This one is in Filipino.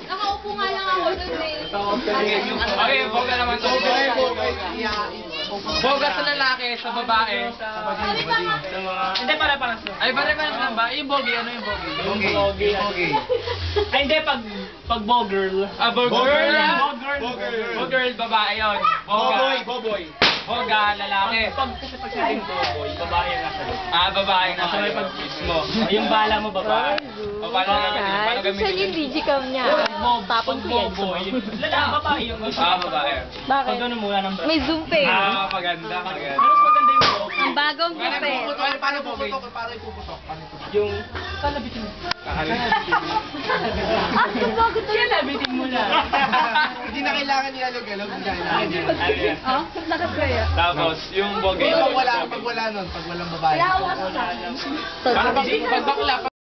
Nakaupo nga lang ako dun eh. Okay, boga naman to. Boga sa lalaki, sa babae. Hindi, para sa... Ay, pare-pares lang ba? Yung bogi, ano yung bogi? Bogi. Ay, hindi, pag bo-girl. Ah, bo-girl? Bo-girl, babae yun. Boboy. Boga, lalaki. Kasi pag sinabing bo-boy, babae ang nasa loob. Ah, babae na Nasa may kayo. pag-mo. Yung bala mo, babae. O, paano namin? Paano Saan gamitin? yung digicam niya? Tapon ko yan. Boy. Lalaki, babae yung Ah, babae. Bakit? Pag ano muna ng May zoom pa eh. Ah, maganda. Mas maganda yung bo. Ang bagong gupit. Paano bogi? Yung... Kalabitin mo. Ah, ang bago to. Kalabitin mo lang. Hindi na kailangan nilalog-alog. Hindi na kailangan yan. Ah, nakasaya. Tapos, yung bogi. Pag wala nun, pag walang babae. So, Pag bakla,